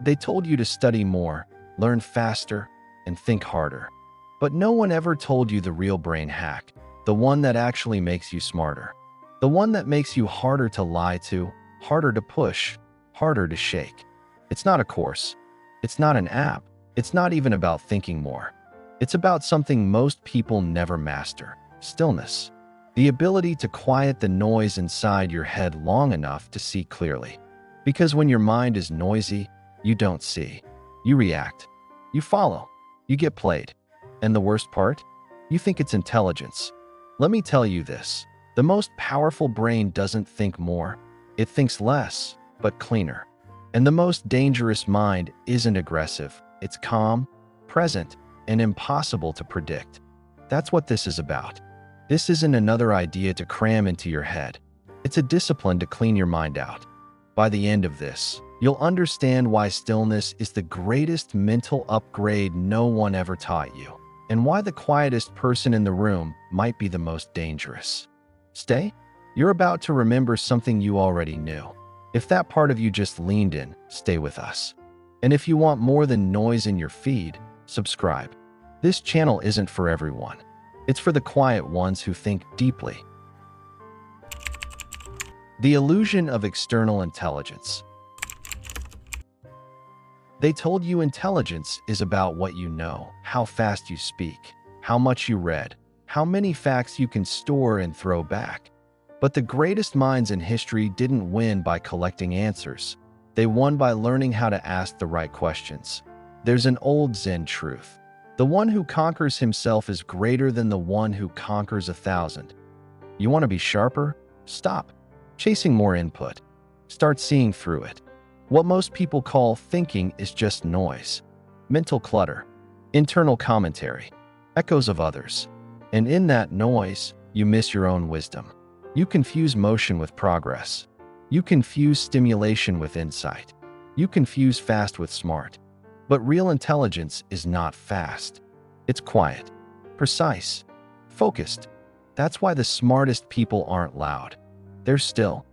They told you to study more, learn faster, and think harder. But no one ever told you the real brain hack, the one that actually makes you smarter. The one that makes you harder to lie to, harder to push, harder to shake. It's not a course. It's not an app. It's not even about thinking more. It's about something most people never master: stillness. The ability to quiet the noise inside your head long enough to see clearly. Because when your mind is noisy, you don't see. You react. You follow. You get played. And the worst part? You think it's intelligence. Let me tell you this. The most powerful brain doesn't think more. It thinks less, but cleaner. And the most dangerous mind isn't aggressive. It's calm, present, and impossible to predict. That's what this is about. This isn't another idea to cram into your head. It's a discipline to clean your mind out. By the end of this, you'll understand why stillness is the greatest mental upgrade no one ever taught you, and why the quietest person in the room might be the most dangerous. Stay? You're about to remember something you already knew. If that part of you just leaned in, stay with us. And if you want more than noise in your feed, subscribe. This channel isn't for everyone. It's for the quiet ones who think deeply. The illusion of external intelligence. They told you intelligence is about what you know, how fast you speak, how much you read, how many facts you can store and throw back. But the greatest minds in history didn't win by collecting answers. They won by learning how to ask the right questions. There's an old Zen truth. The one who conquers himself is greater than the one who conquers 1,000. You want to be sharper? Stop chasing more input. Start seeing through it. What most people call thinking is just noise, mental clutter, internal commentary, echoes of others. And in that noise, you miss your own wisdom. You confuse motion with progress. You confuse stimulation with insight. You confuse fast with smart. But real intelligence is not fast. It's quiet, precise, focused. That's why the smartest people aren't loud. They're still.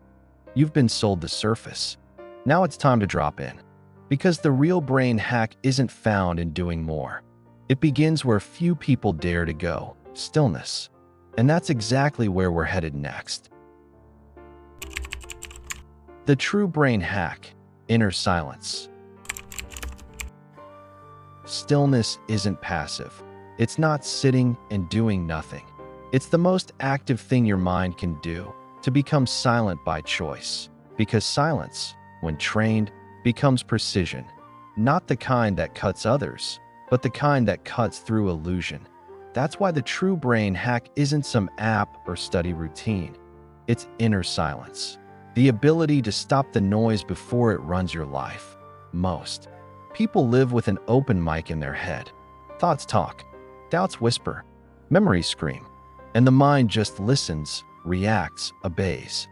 You've been sold the surface. Now it's time to drop in. Because the real brain hack isn't found in doing more. It begins where few people dare to go: stillness. And that's exactly where we're headed next. The true brain hack: inner silence. Stillness isn't passive. It's not sitting and doing nothing. It's the most active thing your mind can do, to become silent by choice. Because silence, when trained, becomes precision. Not the kind that cuts others, but the kind that cuts through illusion. That's why the true brain hack isn't some app or study routine. It's inner silence. The ability to stop the noise before it runs your life. Most people live with an open mic in their head. Thoughts talk, doubts whisper, memories scream, and the mind just listens, reacts, obeys.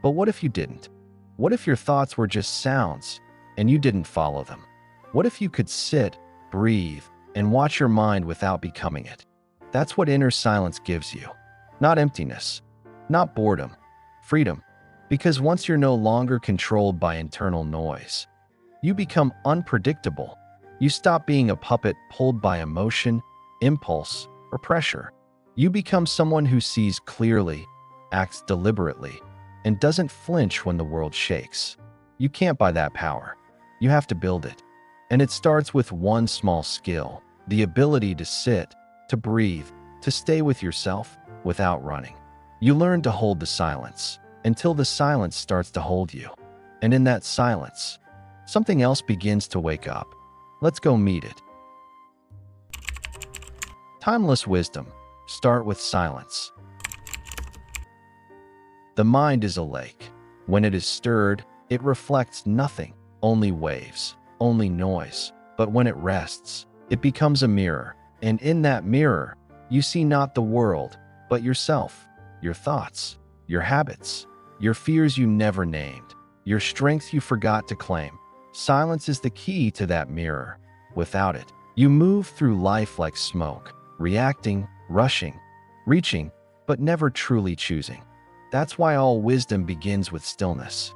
But what if you didn't? What if your thoughts were just sounds and you didn't follow them? What if you could sit, breathe, and watch your mind without becoming it? That's what inner silence gives you. Not emptiness, not boredom, freedom. Because once you're no longer controlled by internal noise, you become unpredictable. You stop being a puppet pulled by emotion, impulse, or pressure. You become someone who sees clearly, acts deliberately, and doesn't flinch when the world shakes. You can't buy that power. You have to build it. And it starts with one small skill: the ability to sit, to breathe, to stay with yourself without running. You learn to hold the silence until the silence starts to hold you. And in that silence, something else begins to wake up. Let's go meet it. Timeless wisdom. Start with silence. The mind is a lake. When it is stirred, it reflects nothing, only waves, only noise. But when it rests, it becomes a mirror. And in that mirror, you see not the world, but yourself, your thoughts, your habits, your fears you never named, your strengths you forgot to claim. Silence is the key to that mirror. Without it, you move through life like smoke, reacting, rushing, reaching, but never truly choosing. That's why all wisdom begins with stillness.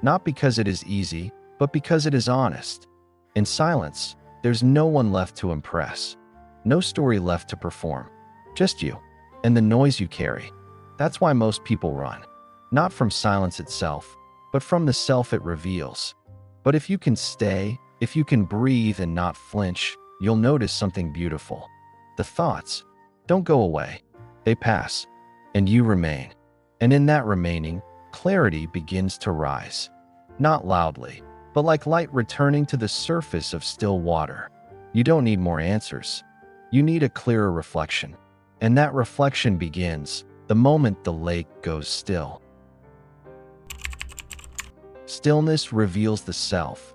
Not because it is easy, but because it is honest. In silence, there's no one left to impress, no story left to perform, just you and the noise you carry. That's why most people run, not from silence itself, but from the self it reveals. But if you can stay, if you can breathe and not flinch, you'll notice something beautiful. The thoughts don't go away, they pass, and you remain. And in that remaining, clarity begins to rise. Not loudly, but like light returning to the surface of still water. You don't need more answers. You need a clearer reflection. And that reflection begins the moment the lake goes still. Stillness reveals the self.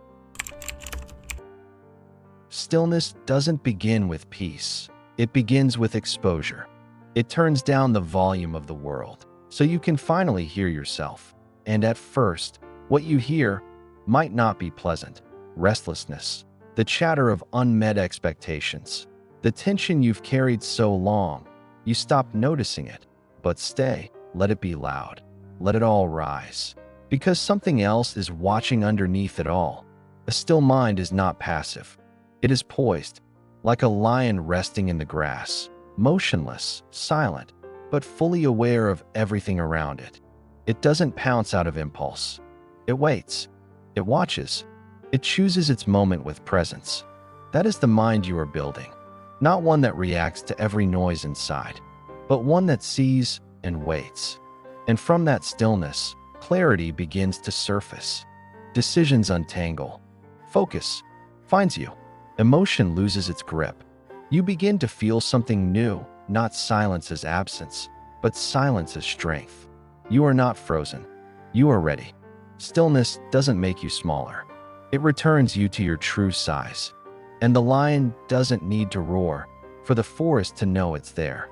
Stillness doesn't begin with peace. It begins with exposure. It turns down the volume of the world so you can finally hear yourself. And at first, what you hear might not be pleasant. Restlessness, the chatter of unmet expectations, the tension you've carried so long. You stop noticing it, but stay, let it be loud, let it all rise. Because something else is watching underneath it all. A still mind is not passive. It is poised, like a lion resting in the grass, motionless, silent, but fully aware of everything around it. It doesn't pounce out of impulse. It waits. It watches. It chooses its moment with presence. That is the mind you are building. Not one that reacts to every noise inside, but one that sees and waits. And from that stillness, clarity begins to surface. Decisions untangle. Focus finds you. Emotion loses its grip. You begin to feel something new, not silence as absence, but silence as strength. You are not frozen. You are ready. Stillness doesn't make you smaller. It returns you to your true size. And the lion doesn't need to roar for the forest to know it's there.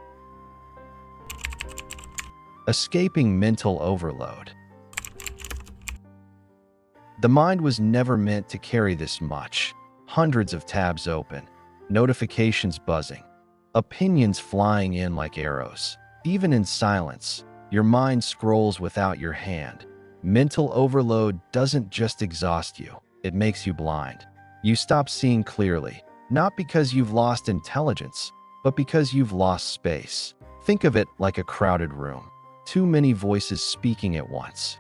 Escaping mental overload. The mind was never meant to carry this much. Hundreds of tabs open, notifications buzzing, opinions flying in like arrows. Even in silence, your mind scrolls without your hand. Mental overload doesn't just exhaust you, it makes you blind. You stop seeing clearly, not because you've lost intelligence, but because you've lost space. Think of it like a crowded room. Too many voices speaking at once.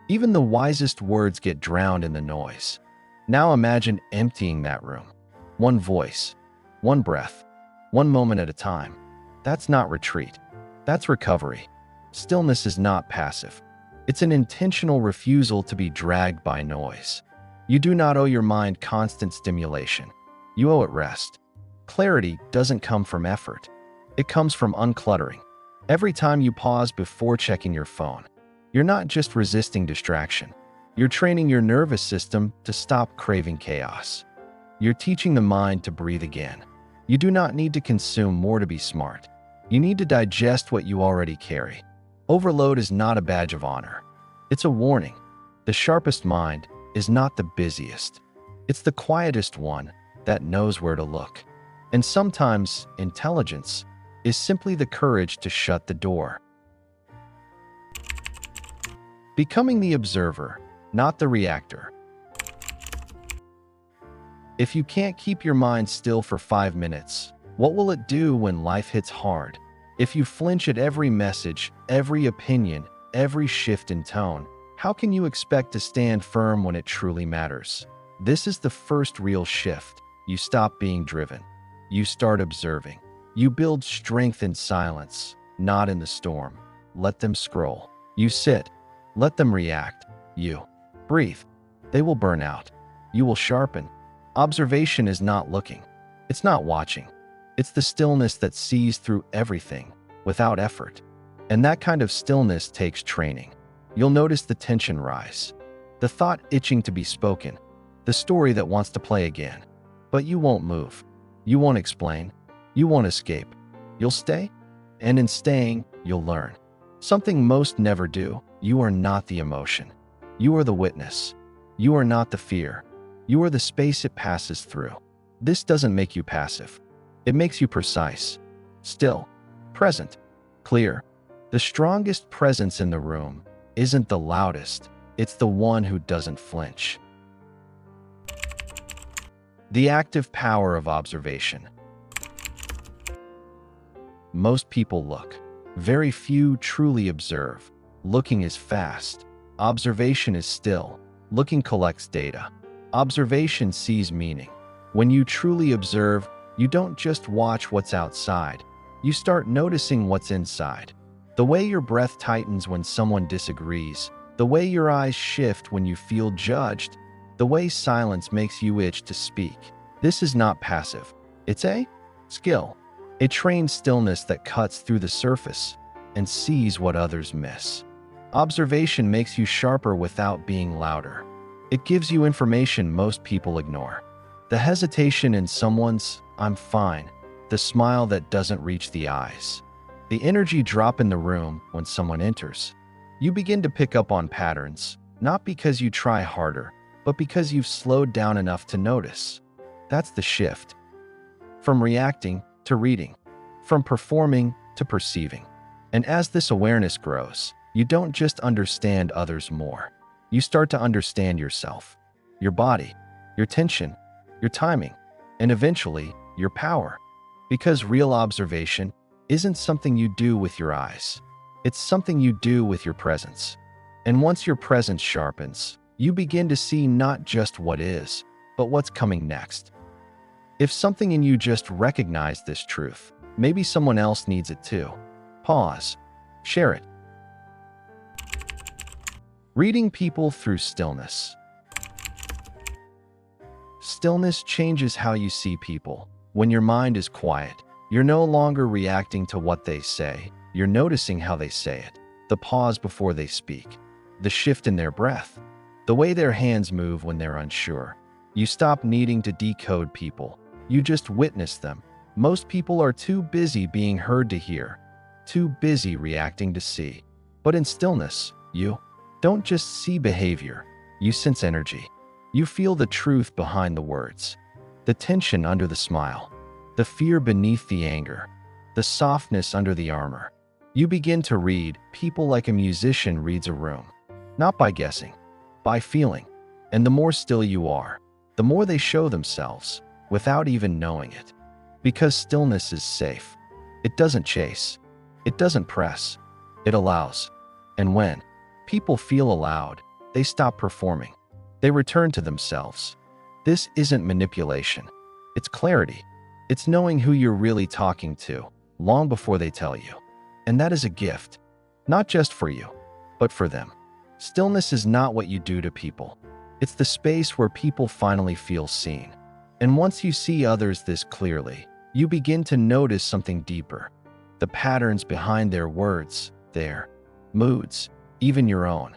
Even the wisest words get drowned in the noise. Now imagine emptying that room. One voice, one breath, one moment at a time. That's not retreat. That's recovery. Stillness is not passive. It's an intentional refusal to be dragged by noise. You do not owe your mind constant stimulation. You owe it rest. Clarity doesn't come from effort. It comes from uncluttering. Every time you pause before checking your phone, you're not just resisting distraction. You're training your nervous system to stop craving chaos. You're teaching the mind to breathe again. You do not need to consume more to be smart. You need to digest what you already carry. Overload is not a badge of honor. It's a warning. The sharpest mind is not the busiest. It's the quietest one that knows where to look. And sometimes intelligence is simply the courage to shut the door. Becoming the observer, not the reactor. If you can't keep your mind still for 5 minutes, what will it do when life hits hard? If you flinch at every message, every opinion, every shift in tone, how can you expect to stand firm when it truly matters? This is the first real shift. You stop being driven. You start observing. You build strength in silence, not in the storm. Let them scroll. You sit. Let them react. You breathe. They will burn out. You will sharpen. Observation is not looking. It's not watching. It's the stillness that sees through everything without effort. And that kind of stillness takes training. You'll notice the tension rise, the thought itching to be spoken, the story that wants to play again. But you won't move. You won't explain. You won't escape. You'll stay. And in staying, you'll learn. Something most never do. You are not the emotion. You are the witness. You are not the fear. You are the space it passes through. This doesn't make you passive. It makes you precise, still, present, clear. The strongest presence in the room isn't the loudest. It's the one who doesn't flinch. The active power of observation. Most people look. Very few truly observe. Looking is fast. Observation is still. Looking collects data. Observation sees meaning. When you truly observe, you don't just watch what's outside. You start noticing what's inside. The way your breath tightens when someone disagrees. The way your eyes shift when you feel judged. The way silence makes you itch to speak. This is not passive. It's a skill. A trained stillness that cuts through the surface and sees what others miss. Observation makes you sharper without being louder. It gives you information most people ignore. The hesitation in someone's "I'm fine," the smile that doesn't reach the eyes, the energy drop in the room when someone enters. You begin to pick up on patterns, not because you try harder, but because you've slowed down enough to notice. That's the shift. From reacting to reading, from performing to perceiving. And as this awareness grows, you don't just understand others more. You start to understand yourself, your body, your tension, your timing, and eventually, your power. Because real observation isn't something you do with your eyes. It's something you do with your presence. And once your presence sharpens, you begin to see not just what is, but what's coming next. If something in you just recognized this truth, maybe someone else needs it too. Pause. Share it. Reading people through stillness. Stillness changes how you see people. When your mind is quiet, you're no longer reacting to what they say. You're noticing how they say it. The pause before they speak. The shift in their breath. The way their hands move when they're unsure. You stop needing to decode people. You just witness them. Most people are too busy being heard to hear. Too busy reacting to see. But in stillness, you don't just see behavior. You sense energy. You feel the truth behind the words. The tension under the smile. The fear beneath the anger. The softness under the armor. You begin to read people like a musician reads a room. Not by guessing, by feeling. And the more still you are, the more they show themselves, without even knowing it. Because stillness is safe. It doesn't chase. It doesn't press. It allows. And when people feel allowed, they stop performing. They return to themselves. This isn't manipulation. It's clarity. It's knowing who you're really talking to, long before they tell you. And that is a gift. Not just for you, but for them. Stillness is not what you do to people. It's the space where people finally feel seen. And once you see others this clearly, you begin to notice something deeper. The patterns behind their words, their moods, even your own.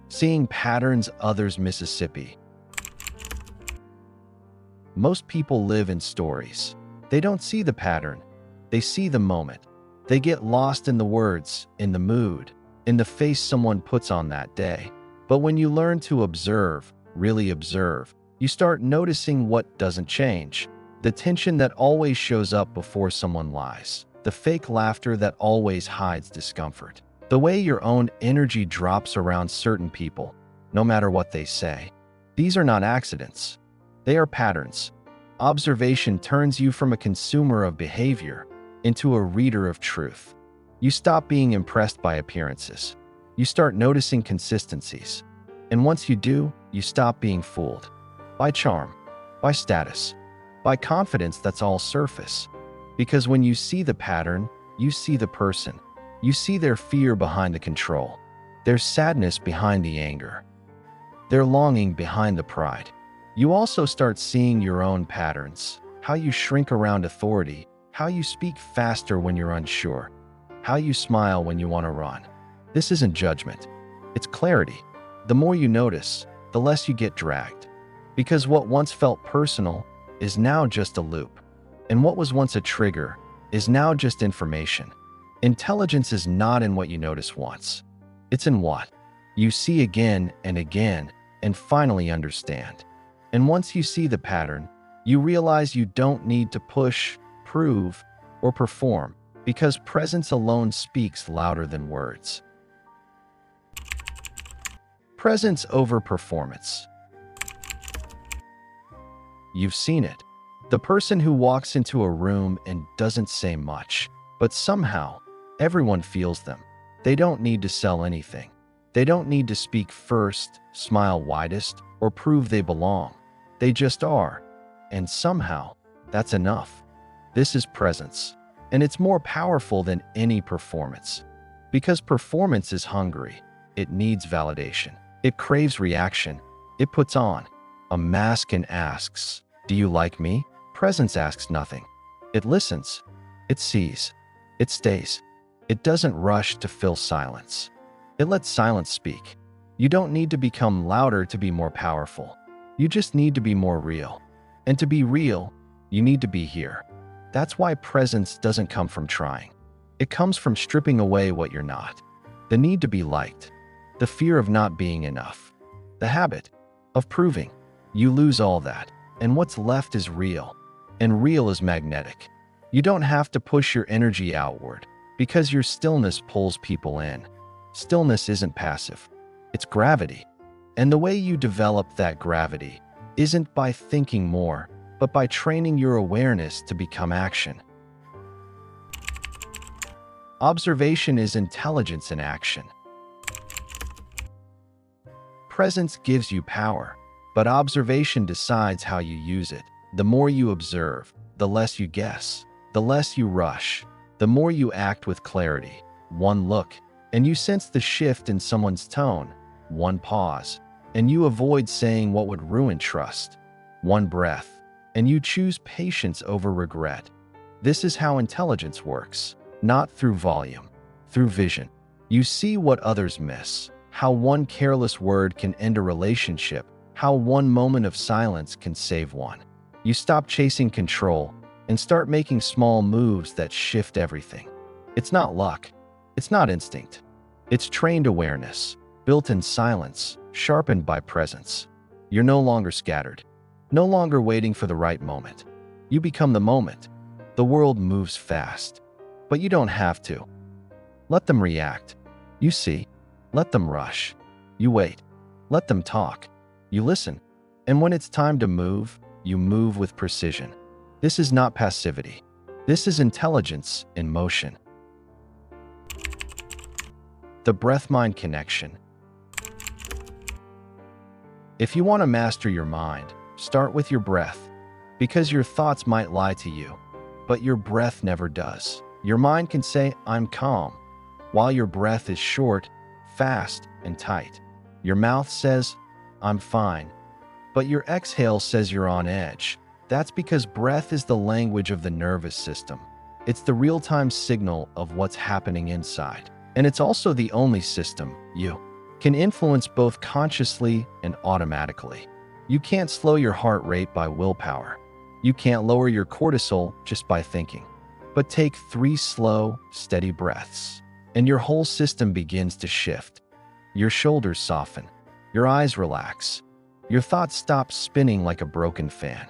Seeing patterns others Mississippi. Most people live in stories. They don't see the pattern. They see the moment. They get lost in the words, in the mood, in the face someone puts on that day. But when you learn to observe, really observe, you start noticing what doesn't change. The tension that always shows up before someone lies. The fake laughter that always hides discomfort. The way your own energy drops around certain people, no matter what they say. These are not accidents. They are patterns. Observation turns you from a consumer of behavior into a reader of truth. You stop being impressed by appearances. You start noticing consistencies. And once you do, you stop being fooled. By charm, by status, by confidence that's all surface. Because when you see the pattern, you see the person. You see their fear behind the control, their sadness behind the anger, their longing behind the pride. You also start seeing your own patterns, how you shrink around authority, how you speak faster when you're unsure, how you smile when you want to run. This isn't judgment, it's clarity. The more you notice, the less you get dragged. Because what once felt personal is now just a loop. And what was once a trigger is now just information. Intelligence is not in what you notice once. It's in what you see again and finally understand. And once you see the pattern, you realize you don't need to push, prove, or perform, because presence alone speaks louder than words. Presence over performance. You've seen it. The person who walks into a room and doesn't say much, but somehow everyone feels them. They don't need to sell anything. They don't need to speak first, smile widest, or prove they belong. They just are. And somehow, that's enough. This is presence. And it's more powerful than any performance. Because performance is hungry. It needs validation. It craves reaction. It puts on a mask and asks, "Do you like me?" Presence asks nothing. It listens. It sees. It stays. It doesn't rush to fill silence. It lets silence speak. You don't need to become louder to be more powerful. You just need to be more real. And to be real, you need to be here. That's why presence doesn't come from trying. It comes from stripping away what you're not. The need to be liked. The fear of not being enough. The habit of proving. You lose all that, and what's left is real. And real is magnetic. You don't have to push your energy outward, because your stillness pulls people in. Stillness isn't passive. It's gravity. And the way you develop that gravity isn't by thinking more, but by training your awareness to become action. Observation is intelligence in action. Presence gives you power, but observation decides how you use it. The more you observe, the less you guess, the less you rush, the more you act with clarity. One look, and you sense the shift in someone's tone. One pause, and you avoid saying what would ruin trust. One breath, and you choose patience over regret. This is how intelligence works, not through volume, through vision. You see what others miss, how one careless word can end a relationship, how one moment of silence can save one. You stop chasing control and start making small moves that shift everything. It's not luck. It's not instinct. It's trained awareness, built in silence, sharpened by presence. You're no longer scattered, no longer waiting for the right moment. You become the moment. The world moves fast, but you don't have to. Let them react. You see. Let them rush. You wait. Let them talk. You listen. And when it's time to move, you move with precision. This is not passivity. This is intelligence in motion. The breath-mind connection. If you want to master your mind, start with your breath, because your thoughts might lie to you, but your breath never does. Your mind can say, "I'm calm," while your breath is short, fast, and tight. Your mouth says, "I'm fine," but your exhale says you're on edge. That's because breath is the language of the nervous system. It's the real-time signal of what's happening inside. And it's also the only system you can influence both consciously and automatically. You can't slow your heart rate by willpower. You can't lower your cortisol just by thinking. But take 3 slow, steady breaths, and your whole system begins to shift. Your shoulders soften. Your eyes relax. Your thoughts stop spinning like a broken fan.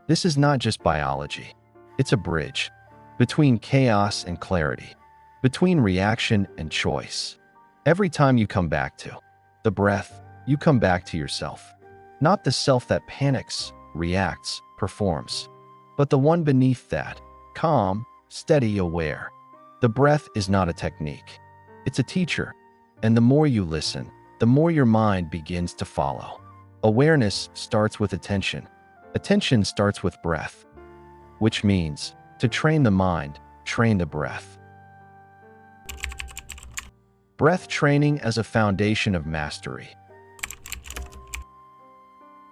This is not just biology. It's a bridge between chaos and clarity, between reaction and choice. Every time you come back to the breath, you come back to yourself. Not the self that panics, reacts, performs, but the one beneath that, calm, steady, aware. The breath is not a technique. It's a teacher. And the more you listen, the more your mind begins to follow. Awareness starts with attention. Attention starts with breath, which means to train the mind, train the breath. Breath training as a foundation of mastery.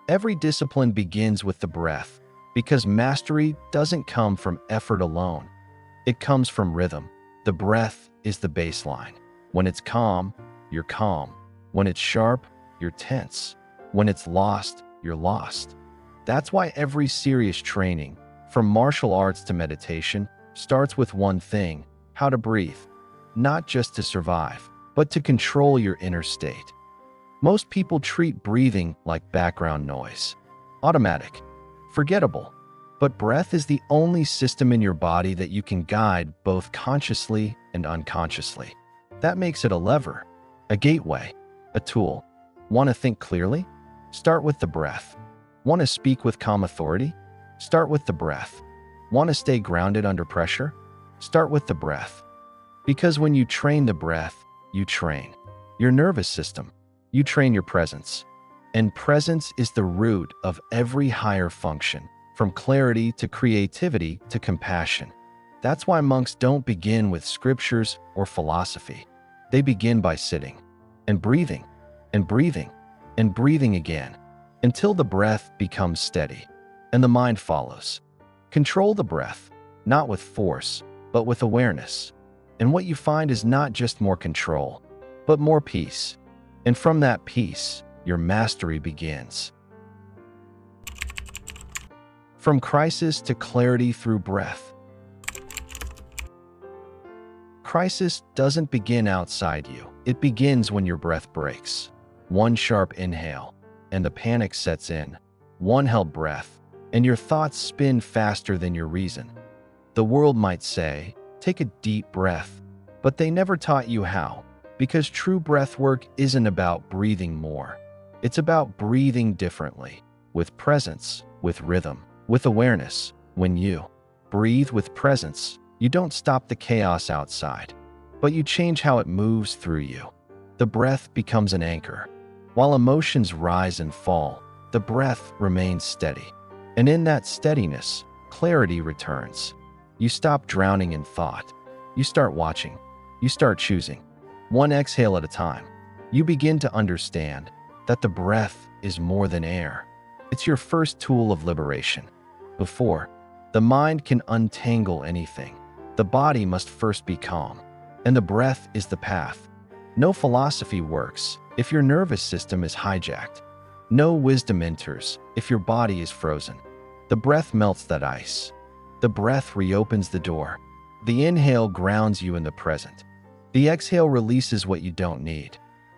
Every discipline begins with the breath, because mastery doesn't come from effort alone. It comes from rhythm. The breath is the baseline. When it's calm, you're calm. When it's sharp, you're tense. When it's lost, you're lost. That's why every serious training, from martial arts to meditation, starts with one thing: how to breathe. Not just to survive, but to control your inner state. Most people treat breathing like background noise. Automatic, forgettable. But breath is the only system in your body that you can guide both consciously and unconsciously. That makes it a lever, a gateway, a tool. Want to think clearly? Start with the breath. Want to speak with calm authority? Start with the breath. Want to stay grounded under pressure? Start with the breath. Because when you train the breath, you train your nervous system. You train your presence. And presence is the root of every higher function, from clarity to creativity to compassion. That's why monks don't begin with scriptures or philosophy. They begin by sitting and breathing and breathing and breathing again until the breath becomes steady and the mind follows. Control the breath, not with force, but with awareness. And what you find is not just more control, but more peace. And from that peace, your mastery begins. From crisis to clarity through breath. Crisis doesn't begin outside you. It begins when your breath breaks. One sharp inhale, and the panic sets in. One held breath, and your thoughts spin faster than your reason. The world might say, take a deep breath, but they never taught you how, because true breath work isn't about breathing more. It's about breathing differently, with presence, with rhythm, with awareness. When you breathe with presence, you don't stop the chaos outside, but you change how it moves through you. The breath becomes an anchor. While emotions rise and fall, the breath remains steady. And in that steadiness, clarity returns. You stop drowning in thought. You start watching. You start choosing. One exhale at a time. You begin to understand that the breath is more than air. It's your first tool of liberation. Before the mind can untangle anything, the body must first be calm, and the breath is the path. No philosophy works if your nervous system is hijacked. No wisdom enters if your body is frozen. The breath melts that ice. The breath reopens the door. The inhale grounds you in the present. The exhale releases what you don't need.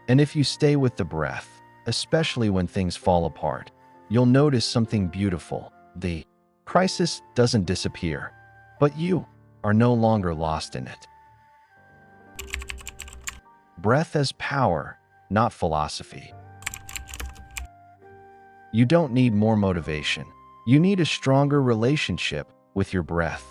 And if you stay with the breath, especially when things fall apart, you'll notice something beautiful. The crisis doesn't disappear, but you are no longer lost in it. Breath as power, not philosophy. You don't need more motivation. You need a stronger relationship with your breath.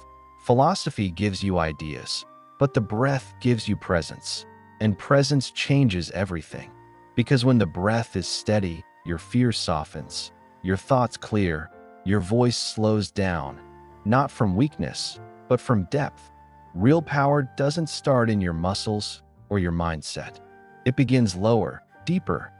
Philosophy gives you ideas, but the breath gives you presence. And presence changes everything. Because when the breath is steady, your fear softens, your thoughts clear, your voice slows down, not from weakness, but from depth. Real power doesn't start in your muscles or your mindset. It begins lower, deeper,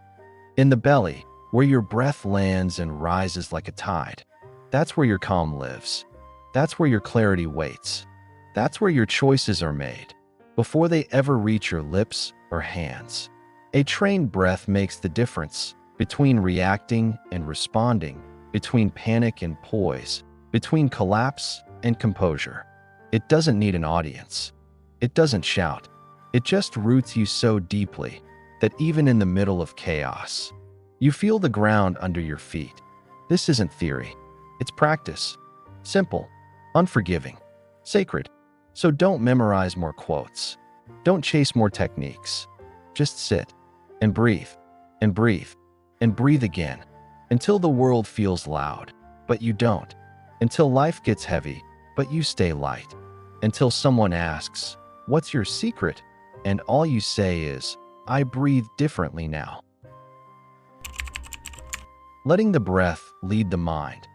in the belly, where your breath lands and rises like a tide. That's where your calm lives. That's where your clarity waits. That's where your choices are made, before they ever reach your lips or hands. A trained breath makes the difference between reacting and responding, between panic and poise, between collapse and composure. It doesn't need an audience. It doesn't shout. It just roots you so deeply that even in the middle of chaos, you feel the ground under your feet. This isn't theory. It's practice. Simple, unforgiving, sacred. So don't memorize more quotes. Don't chase more techniques. Just sit and breathe and breathe and breathe again until the world feels loud, but you don't. Until life gets heavy, but you stay light. Until someone asks, "What's your secret?" And all you say is, "I breathe differently now." Letting the breath lead the mind.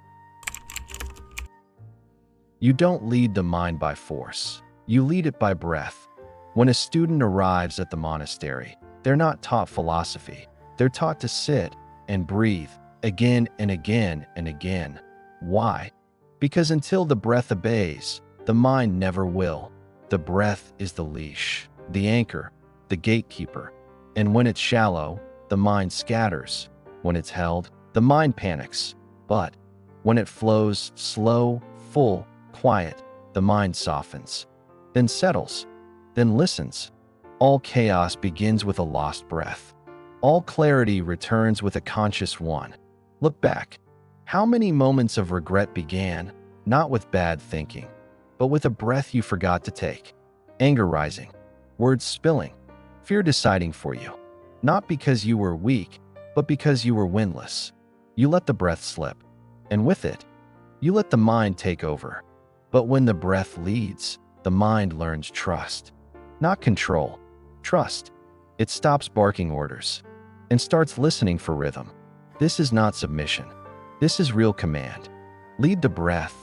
You don't lead the mind by force. You lead it by breath. When a student arrives at the monastery, they're not taught philosophy. They're taught to sit and breathe again and again and again. Why? Because until the breath obeys, the mind never will. The breath is the leash, the anchor, the gatekeeper. And when it's shallow, the mind scatters. When it's held, the mind panics. But when it flows slow, full, quiet, the mind softens, then settles, then listens. All chaos begins with a lost breath. All clarity returns with a conscious one. Look back. How many moments of regret began, not with bad thinking, but with a breath you forgot to take? Anger rising, words spilling, fear deciding for you. Not because you were weak, but because you were windless. You let the breath slip, and with it, You let the mind take over. But when the breath leads, the mind learns trust. Not control, trust. It stops barking orders and starts listening for rhythm. This is not submission. This is real command. Lead the breath,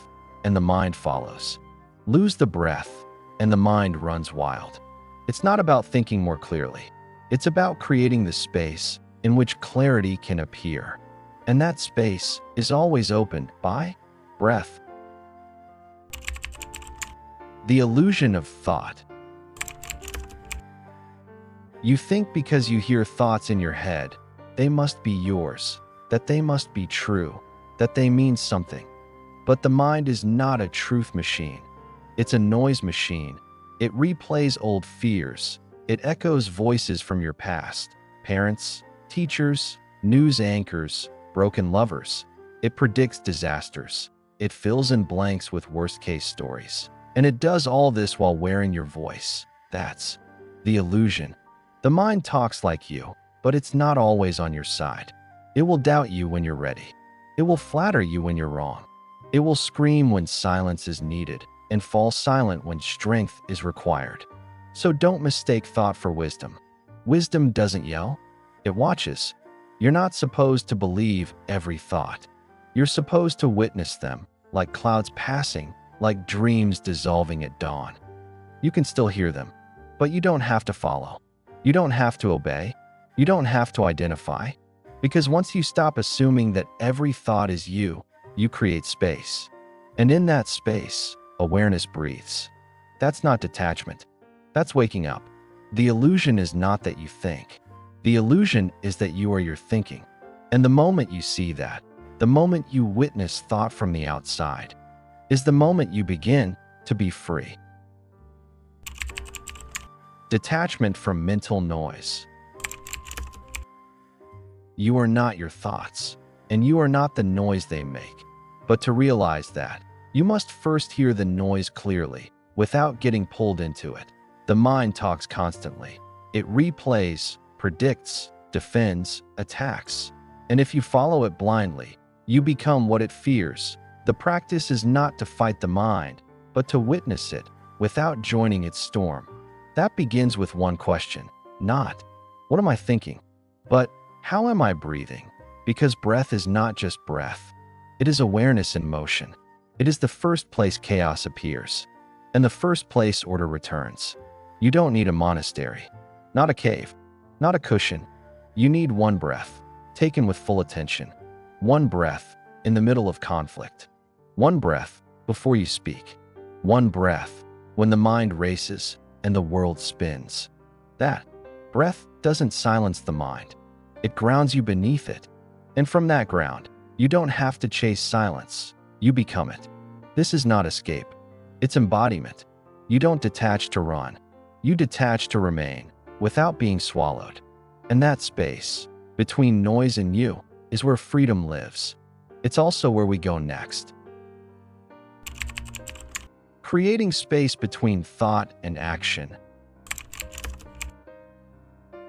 and the mind follows. Lose the breath, and the mind runs wild. It's not about thinking more clearly. It's about creating the space in which clarity can appear. And that space is always opened by breath. The illusion of thought. You think because you hear thoughts in your head, they must be yours, that they must be true, that they mean something. But the mind is not a truth machine. It's a noise machine. It replays old fears. It echoes voices from your past, parents, teachers, news anchors, broken lovers. It predicts disasters. It fills in blanks with worst-case stories. And it does all this while wearing your voice. That's the illusion. The mind talks like you, but it's not always on your side. It will doubt you when you're ready. It will flatter you when you're wrong. It will scream when silence is needed and fall silent when strength is required. So don't mistake thought for wisdom. Wisdom doesn't yell, it watches. You're not supposed to believe every thought. You're supposed to witness them, like clouds passing, like dreams dissolving at dawn. You can still hear them, but you don't have to follow. You don't have to obey. You don't have to identify. Because once you stop assuming that every thought is you create space. And in that space, awareness breathes. That's not detachment. That's waking up. The illusion is not that you think. The illusion is that you are your thinking. And the moment you see that, the moment you witness thought from the outside, is the moment you begin to be free. Detachment from mental noise. You are not your thoughts, and you are not the noise they make. But to realize that, you must first hear the noise clearly, without getting pulled into it. The mind talks constantly. It replays, predicts, defends, attacks. And if you follow it blindly, you become what it fears. The practice is not to fight the mind, but to witness it without joining its storm. That begins with one question, not, what am I thinking? But, how am I breathing? Because breath is not just breath. It is awareness in motion. It is the first place chaos appears, and the first place order returns. You don't need a monastery, not a cave, not a cushion. You need one breath, taken with full attention. One breath in the middle of conflict. One breath before you speak. One breath when the mind races and the world spins. That breath doesn't silence the mind. It grounds you beneath it. And from that ground, you don't have to chase silence. You become it. This is not escape. It's embodiment. You don't detach to run. You detach to remain, without being swallowed. And that space, between noise and you, is where freedom lives. It's also where we go next. Creating space between thought and action.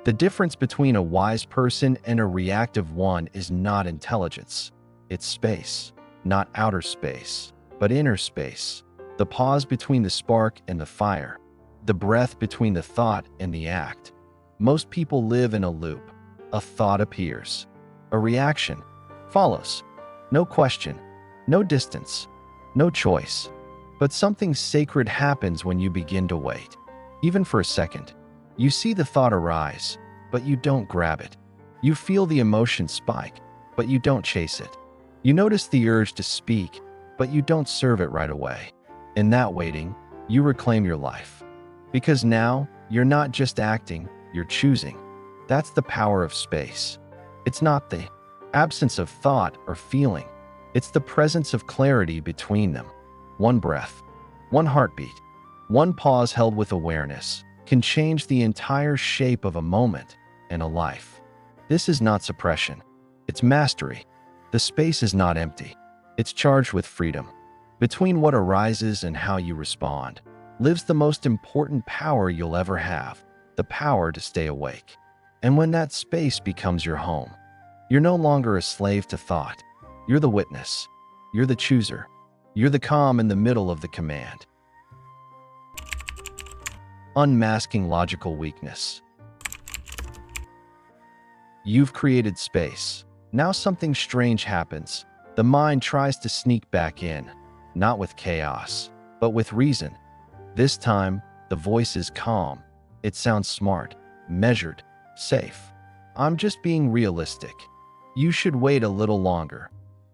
The difference between a wise person and a reactive one is not intelligence. It's space, not outer space, but inner space. The pause between the spark and the fire. The breath between the thought and the act. Most people live in a loop. A thought appears. A reaction follows. No question, no distance, no choice. But something sacred happens when you begin to wait. Even for a second. You see the thought arise, but you don't grab it. You feel the emotion spike, but you don't chase it. You notice the urge to speak, but you don't serve it right away. In that waiting, you reclaim your life. Because now, you're not just acting, you're choosing. That's the power of space. It's not the absence of thought or feeling. It's the presence of clarity between them. One breath, one heartbeat, one pause held with awareness can change the entire shape of a moment and a life. This is not suppression. It's mastery. The space is not empty. It's charged with freedom. Between what arises and how you respond lives the most important power you'll ever have, the power to stay awake. And when that space becomes your home, you're no longer a slave to thought. You're the witness. You're the chooser. You're the calm in the middle of the command. Unmasking logical weakness. You've created space. Now something strange happens. The mind tries to sneak back in, not with chaos, but with reason. This time, the voice is calm. It sounds smart, measured, safe. I'm just being realistic. You should wait a little longer.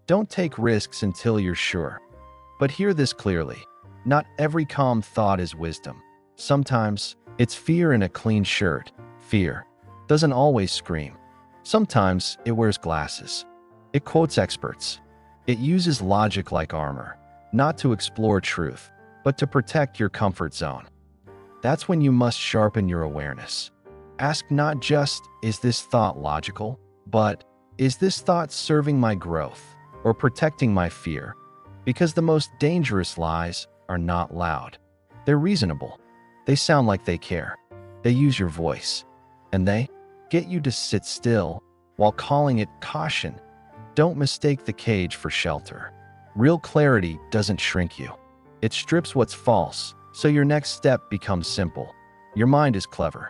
Don't take risks until you're sure. But hear this clearly. Not every calm thought is wisdom. Sometimes, it's fear in a clean shirt. Fear doesn't always scream. Sometimes, it wears glasses. It quotes experts. It uses logic like armor, not to explore truth, but to protect your comfort zone. That's when you must sharpen your awareness. Ask not just, is this thought logical, but is this thought serving my growth or protecting my fear? Because the most dangerous lies are not loud. They're reasonable. They sound like they care. They use your voice. And they get you to sit still while calling it caution. Don't mistake the cage for shelter. Real clarity doesn't shrink you. It strips what's false, so your next step becomes simple. Your mind is clever,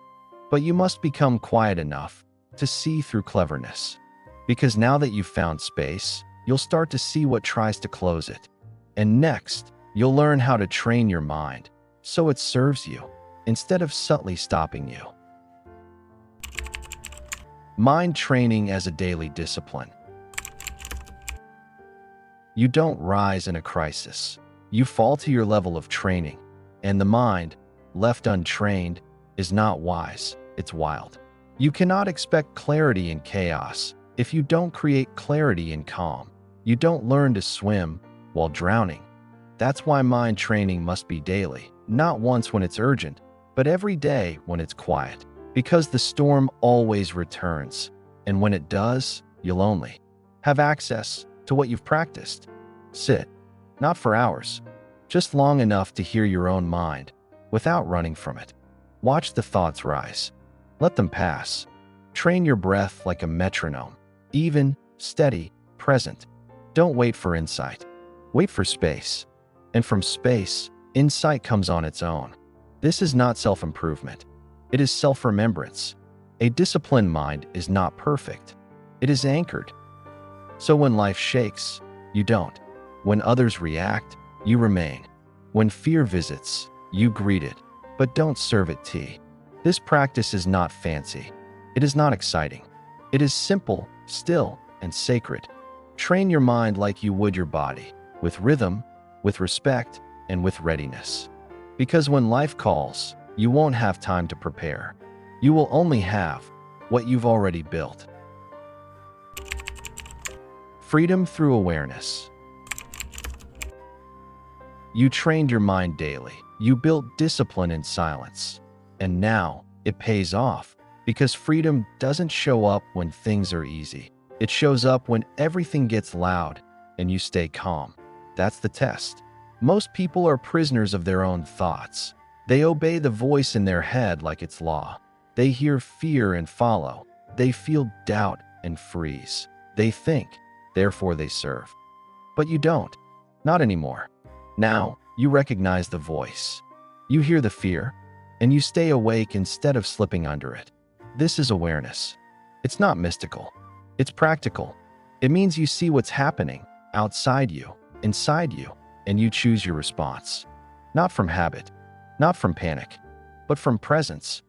but you must become quiet enough to see through cleverness. Because now that you've found space, you'll start to see what tries to close it. And next, you'll learn how to train your mind so it serves you instead of subtly stopping you. Mind training as a daily discipline. You don't rise in a crisis. You fall to your level of training. And the mind, left untrained, is not wise, it's wild. You cannot expect clarity in chaos if you don't create clarity in calm. You don't learn to swim while drowning. That's why mind training must be daily, not once when it's urgent, but every day when it's quiet. Because the storm always returns, and when it does, you'll only have access to what you've practiced. Sit, not for hours, just long enough to hear your own mind without running from it. Watch the thoughts rise. Let them pass. Train your breath like a metronome, even, steady, present. Don't wait for insight. Wait for space. And from space, insight comes on its own. This is not self-improvement. It is self-remembrance. A disciplined mind is not perfect. It is anchored. So when life shakes, you don't. When others react, you remain. When fear visits, you greet it, but don't serve it tea. This practice is not fancy. It is not exciting. It is simple, still, and sacred. Train your mind like you would your body, with rhythm, with respect, and with readiness. Because when life calls, you won't have time to prepare. You will only have what you've already built. Freedom through awareness. You trained your mind daily. You built discipline in silence. And now it pays off because freedom doesn't show up when things are easy. It shows up when everything gets loud and you stay calm. That's the test. Most people are prisoners of their own thoughts. They obey the voice in their head like it's law. They hear fear and follow. They feel doubt and freeze. They think, therefore they serve. But you don't. Not anymore. Now, you recognize the voice. You hear the fear, and you stay awake instead of slipping under it. This is awareness. It's not mystical. It's practical. It means you see what's happening outside you, inside you, and you choose your response. Not from habit, not from panic, but from presence.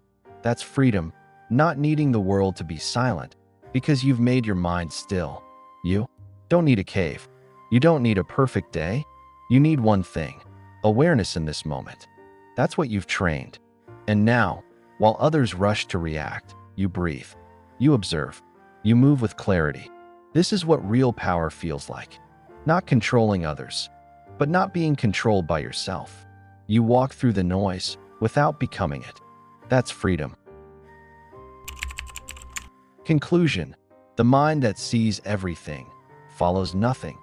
That's freedom, not needing the world to be silent because you've made your mind still. You don't need a cave. You don't need a perfect day. You need one thing, awareness in this moment. That's what you've trained. And now, while others rush to react, you breathe. You observe. You move with clarity. This is what real power feels like. Not controlling others, but not being controlled by yourself. You walk through the noise without becoming it. That's freedom. Conclusion: the mind that sees everything follows nothing.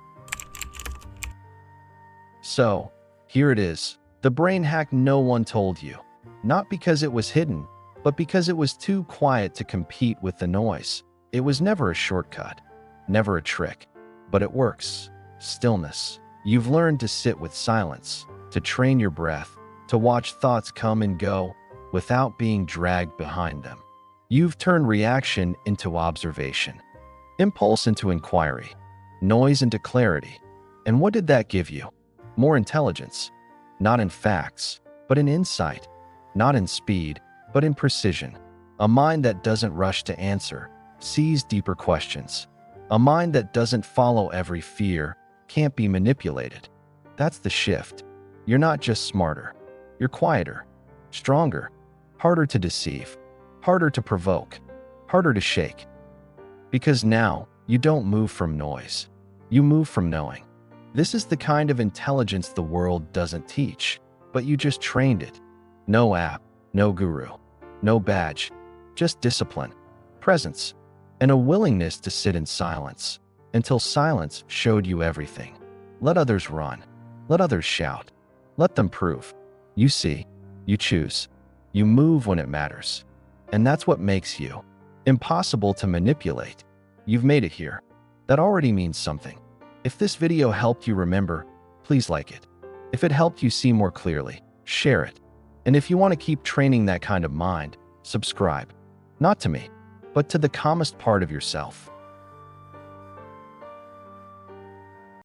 So, here it is, the brain hack no one told you. Not because it was hidden, but because it was too quiet to compete with the noise. It was never a shortcut, never a trick, but it works. Stillness. You've learned to sit with silence, to train your breath, to watch thoughts come and go without being dragged behind them. You've turned reaction into observation, impulse into inquiry, noise into clarity. And what did that give you? More intelligence, not in facts, but in insight, not in speed, but in precision. A mind that doesn't rush to answer, sees deeper questions. A mind that doesn't follow every fear, can't be manipulated. That's the shift. You're not just smarter, you're quieter, stronger, harder to deceive, harder to provoke, harder to shake. Because now, you don't move from noise, you move from knowing. This is the kind of intelligence the world doesn't teach, but you just trained it. No app, no guru, no badge, just discipline, presence, and a willingness to sit in silence until silence showed you everything. Let others run, let others shout, let them prove. You see, you choose, you move when it matters. And that's what makes you impossible to manipulate. You've made it here. That already means something. If this video helped you remember, please like it. If it helped you see more clearly, share it. And if you want to keep training that kind of mind, subscribe. Not to me, but to the calmest part of yourself.